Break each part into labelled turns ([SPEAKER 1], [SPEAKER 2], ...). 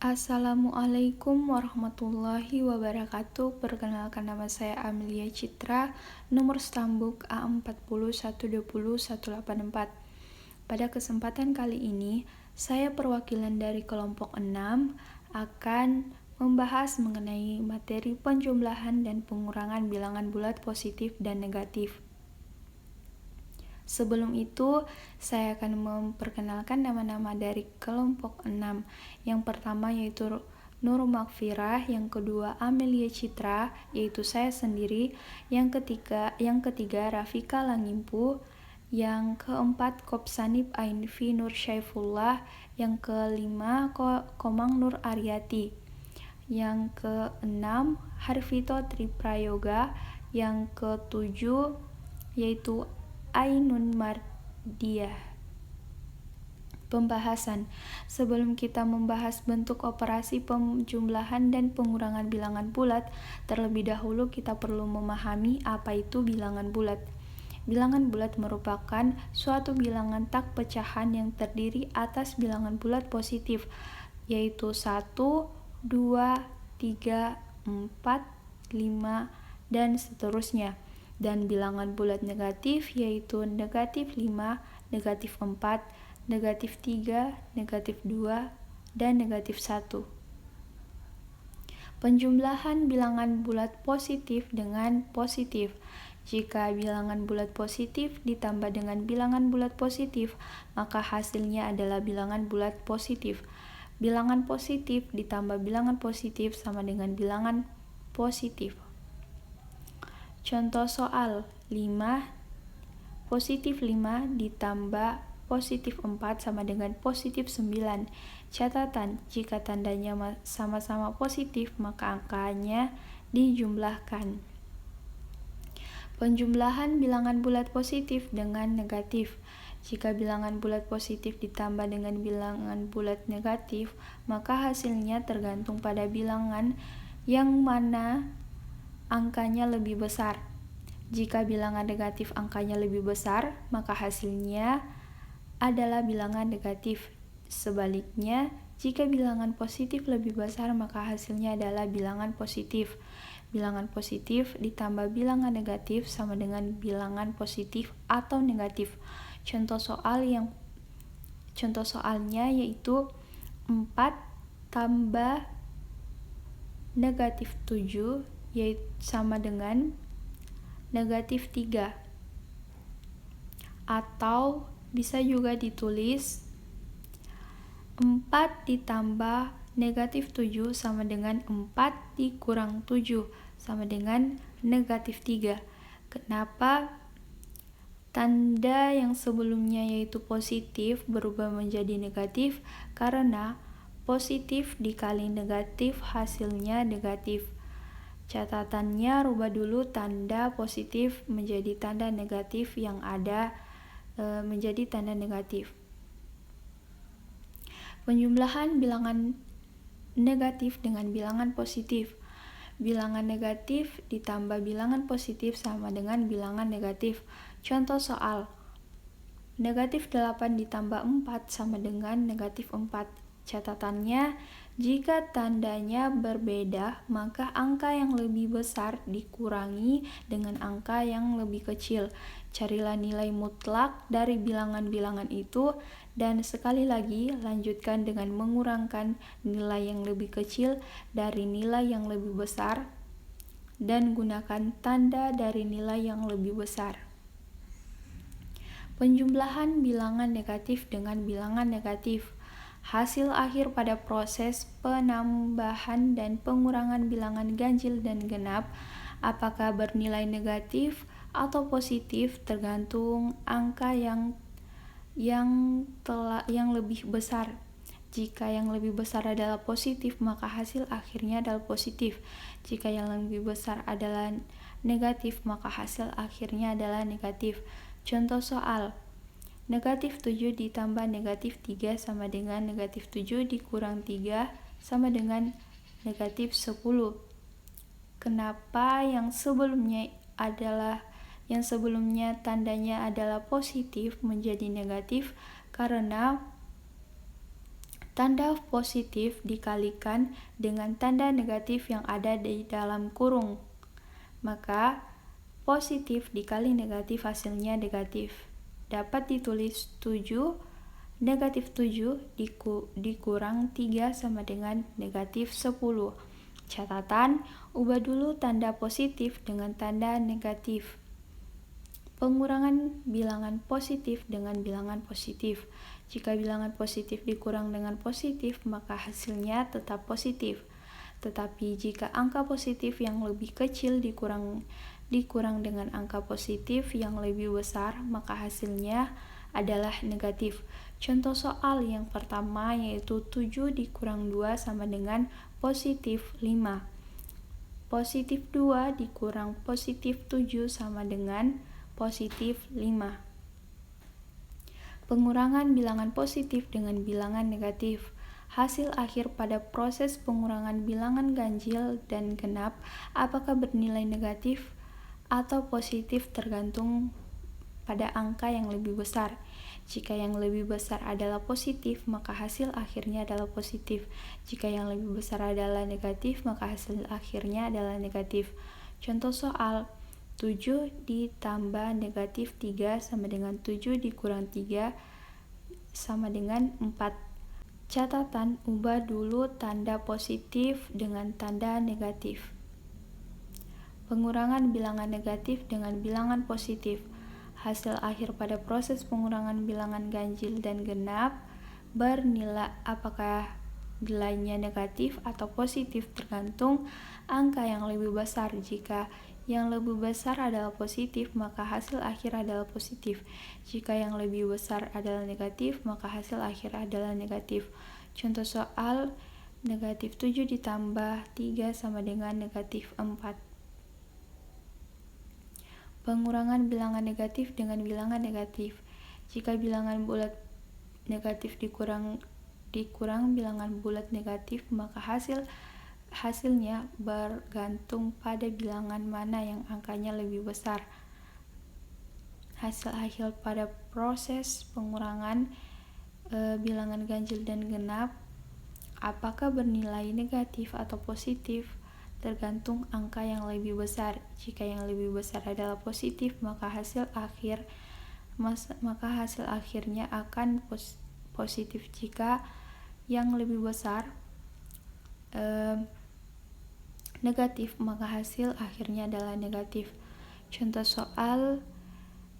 [SPEAKER 1] Assalamualaikum warahmatullahi wabarakatuh. Perkenalkan, nama saya Amelia Citra, nomor stambuk A401201184. Pada kesempatan kali ini, saya perwakilan dari kelompok 6 akan membahas mengenai materi penjumlahan dan pengurangan bilangan bulat positif dan negatif. Sebelum itu, saya akan memperkenalkan nama-nama dari kelompok 6. Yang pertama yaitu Nur Makfirah, yang kedua Amelia Citra, yaitu saya sendiri, yang ketiga Rafika Langimpu, yang keempat Kopsanib Ainfi Nur Syaifullah, yang kelima Komang Nur Aryati, yang keenam Harvito Triprayoga, yang ketujuh yaitu Ainun Mardiah. Pembahasan. Sebelum kita membahas bentuk operasi penjumlahan dan pengurangan bilangan bulat, terlebih dahulu kita perlu memahami apa itu bilangan bulat. Bilangan bulat merupakan suatu bilangan tak pecahan yang terdiri atas bilangan bulat positif, yaitu 1, 2, 3, 4, 5, dan seterusnya. Dan bilangan bulat negatif yaitu negatif 5, negatif 4, negatif 3, negatif 2, dan negatif 1. Penjumlahan bilangan bulat positif dengan positif. Jika bilangan bulat positif ditambah dengan bilangan bulat positif, maka hasilnya adalah bilangan bulat positif. Bilangan positif ditambah bilangan positif sama dengan bilangan positif. Contoh soal 5, positif 5 ditambah positif 4 sama dengan positif 9. Catatan, jika tandanya sama-sama positif, maka angkanya dijumlahkan. Penjumlahan bilangan bulat positif dengan negatif. Jika bilangan bulat positif ditambah dengan bilangan bulat negatif, maka hasilnya tergantung pada bilangan yang mana angkanya lebih besar. Jika bilangan negatif angkanya lebih besar, maka hasilnya adalah bilangan negatif. Sebaliknya, jika bilangan positif lebih besar, maka hasilnya adalah bilangan positif. Bilangan positif ditambah bilangan negatif sama dengan bilangan positif atau negatif. Contoh soalnya yaitu 4 tambah negatif 7 yaitu sama dengan negatif 3. Atau bisa juga ditulis 4 ditambah negatif 7 sama dengan 4 dikurang 7 sama dengan negatif 3. Kenapa tanda yang sebelumnya yaitu positif berubah menjadi negatif? Karena positif dikali negatif hasilnya negatif. Catatannya, rubah dulu tanda positif menjadi tanda negatif yang ada menjadi tanda negatif. Penjumlahan bilangan negatif dengan bilangan positif. Bilangan negatif ditambah bilangan positif sama dengan bilangan negatif. Contoh soal, negatif 8 ditambah 4 sama dengan negatif 4. Catatannya, jika tandanya berbeda, maka angka yang lebih besar dikurangi dengan angka yang lebih kecil. Carilah nilai mutlak dari bilangan-bilangan itu, dan sekali lagi lanjutkan dengan mengurangkan nilai yang lebih kecil dari nilai yang lebih besar, dan gunakan tanda dari nilai yang lebih besar. Penjumlahan bilangan negatif dengan bilangan negatif. Hasil akhir pada proses penambahan dan pengurangan bilangan ganjil dan genap apakah bernilai negatif atau positif tergantung angka yang lebih besar. Jika yang lebih besar adalah positif, maka hasil akhirnya adalah positif. Jika yang lebih besar adalah negatif, maka hasil akhirnya adalah negatif. Contoh soal, negatif 7 ditambah negatif 3 sama dengan negatif 7 dikurang 3 sama dengan negatif 10. Kenapa yang sebelumnya tandanya adalah positif menjadi negatif? Karena Tanda positif dikalikan dengan tanda negatif yang ada di dalam kurung. Maka positif dikali negatif hasilnya negatif. Dapat ditulis 7, negatif 7 dikurang 3 sama dengan negatif 10. Catatan, ubah dulu tanda positif dengan tanda negatif. Pengurangan bilangan positif dengan bilangan positif. Jika bilangan positif dikurang dengan positif, maka hasilnya tetap positif. Tetapi jika angka positif yang lebih kecil dikurang dengan angka positif yang lebih besar, maka hasilnya adalah negatif. Contoh soal yang pertama yaitu 7 dikurang 2 sama dengan positif 5. Positif 2 dikurang positif 7 sama dengan positif 5. Pengurangan bilangan positif dengan bilangan negatif. Hasil akhir pada proses pengurangan bilangan ganjil dan genap apakah bernilai negatif atau positif tergantung pada angka yang lebih besar. Jika yang lebih besar adalah positif, maka hasil akhirnya adalah positif. Jika yang lebih besar adalah negatif, maka hasil akhirnya adalah negatif. Contoh soal 7 ditambah negatif 3 sama dengan 7 dikurang 3 sama dengan 4. Catatan, ubah dulu tanda positif dengan tanda negatif. Pengurangan bilangan negatif dengan bilangan positif. Hasil akhir pada proses pengurangan bilangan ganjil dan genap bernilai apakah nilainya negatif atau positif tergantung angka yang lebih besar. Jika yang lebih besar adalah positif, maka hasil akhir adalah positif. Jika yang lebih besar adalah negatif, maka hasil akhir adalah negatif. Contoh soal negatif 7 ditambah 3 sama dengan negatif 4. Pengurangan bilangan negatif dengan bilangan negatif. Jika bilangan bulat negatif dikurang bilangan bulat negatif, maka hasilnya bergantung pada bilangan mana yang angkanya lebih besar. Hasil akhir pada proses pengurangan bilangan ganjil dan genap apakah bernilai negatif atau positif tergantung angka yang lebih besar. Jika yang lebih besar adalah positif, maka hasil akhirnya akan positif. Jika yang lebih besar negatif, maka hasil akhirnya adalah negatif. Contoh soal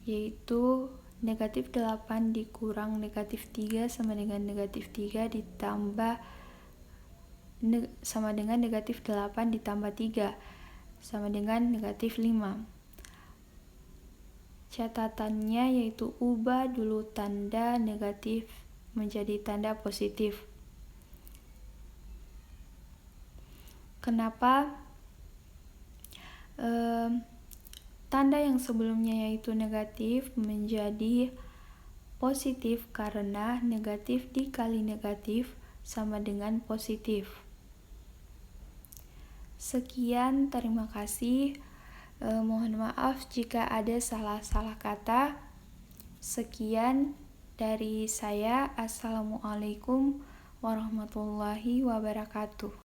[SPEAKER 1] yaitu negatif 8 dikurang negatif 3 sama dengan negatif 3 ditambah sama dengan negatif 8 ditambah 3 sama dengan negatif 5. Catatannya yaitu ubah dulu tanda negatif menjadi tanda positif. Kenapa tanda yang sebelumnya yaitu negatif menjadi positif? Karena negatif dikali negatif sama dengan positif. Sekian, terima kasih. Mohon maaf jika ada salah-salah kata. Sekian dari saya. Assalamualaikum warahmatullahi wabarakatuh.